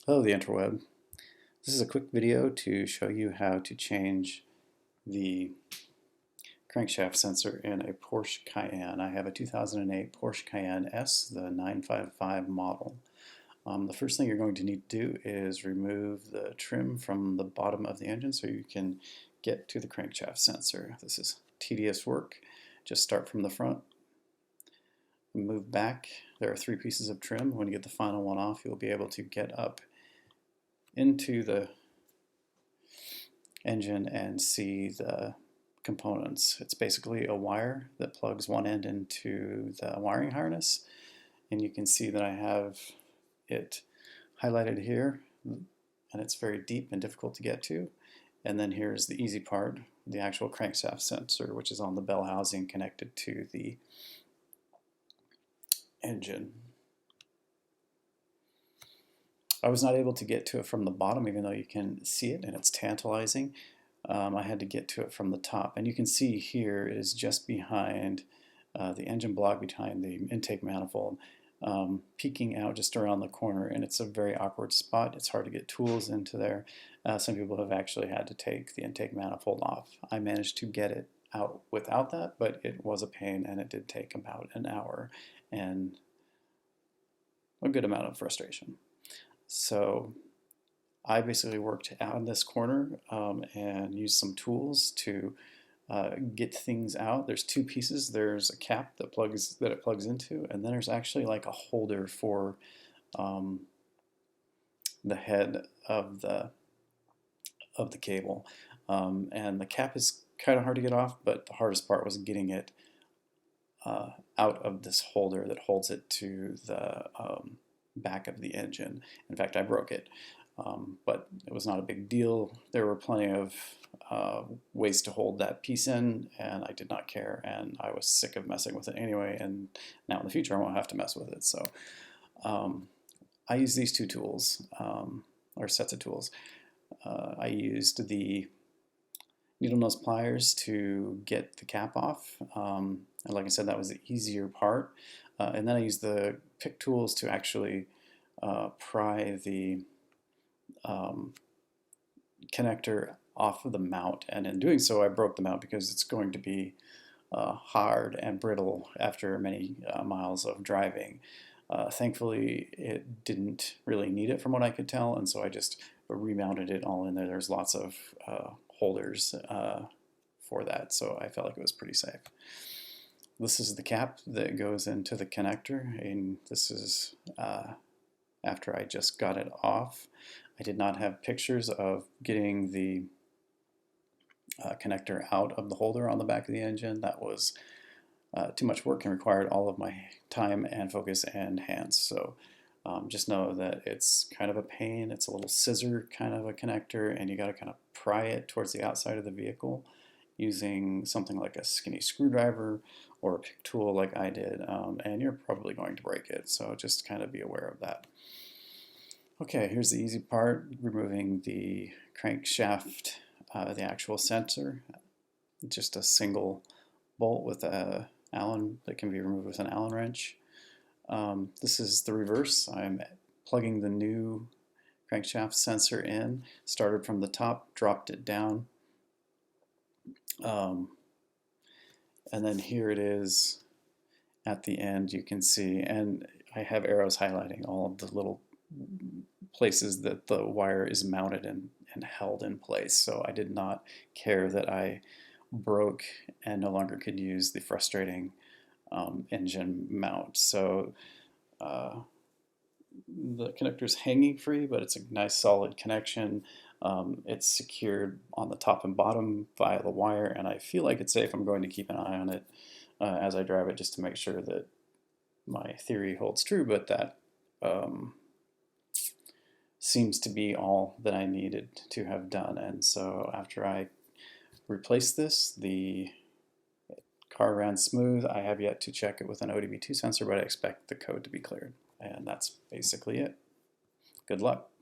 Hello, the interweb. This is a quick video to show you how to change the crankshaft sensor in a Porsche Cayenne. I have a 2008 Porsche Cayenne S, the 955 model. The first thing you're going to need to do is remove the trim from the bottom of the engine so you can get to the crankshaft sensor. This is tedious work. Just start from the front, move back. There are 3 pieces of trim. When you get the final one off, you'll be able to get up into the engine and see the components. It's basically a wire that plugs one end into the wiring harness, and you can see that I have it highlighted here, and it's very deep and difficult to get to. And then here's the easy part, the actual crankshaft sensor, which is on the bell housing connected to the engine. I was not able to get to it from the bottom, even though you can see it and it's tantalizing. I had to get to it from the top, and you can see here it is just behind the engine block, behind the intake manifold, peeking out just around the corner, and it's a very awkward spot. It's hard to get tools into there. Some people have actually had to take the intake manifold off. I managed to get it out without that, but it was a pain, and it did take about an hour and a good amount of frustration. So I basically worked out in this corner and used some tools to get things out. There's 2 pieces. There's a cap that it plugs into, and then there's actually like a holder for the head of the cable. And the cap is kind of hard to get off, but the hardest part was getting it out of this holder that holds it to the back of the engine. In fact, I broke it, but it was not a big deal. There were plenty of ways to hold that piece in, and I did not care, and I was sick of messing with it anyway, and now in the future I won't have to mess with it. So I used these 2 tools, or sets of tools. I used the needle nose pliers to get the cap off, and like I said, that was the easier part. And then I used the pick tools to actually pry the connector off of the mount, and in doing so I broke the mount because it's going to be hard and brittle after many miles of driving. Thankfully it didn't really need it from what I could tell, and so I just remounted it all in there. There's lots of holders for that, so I felt like it was pretty safe. This is the cap that goes into the connector, and this is after I just got it off. I did not have pictures of getting the connector out of the holder on the back of the engine. That was too much work and required all of my time and focus and hands. So just know that it's kind of a pain. It's a little scissor kind of a connector, and you got to kind of pry it towards the outside of the vehicle using something like a skinny screwdriver or a pick tool like I did, and you're probably going to break it, so just kind of be aware of that. Okay, here's the easy part, removing the crankshaft, the actual sensor. Just a single bolt with a Allen that can be removed with an Allen wrench. This is the reverse. I'm plugging the new crankshaft sensor in, started from the top, dropped it down, and then here it is at the end, you can see, and I have arrows highlighting all of the little places that the wire is mounted and held in place. So I did not care that I broke and no longer could use the frustrating engine mount. So the connector's hanging free, but it's a nice solid connection. It's secured on the top and bottom via the wire, and I feel like it's safe. I'm going to keep an eye on it as I drive it, just to make sure that my theory holds true, but that seems to be all that I needed to have done. And so after I replaced this, the car ran smooth. I have yet to check it with an ODB2 sensor, but I expect the code to be cleared. And that's basically it. Good luck.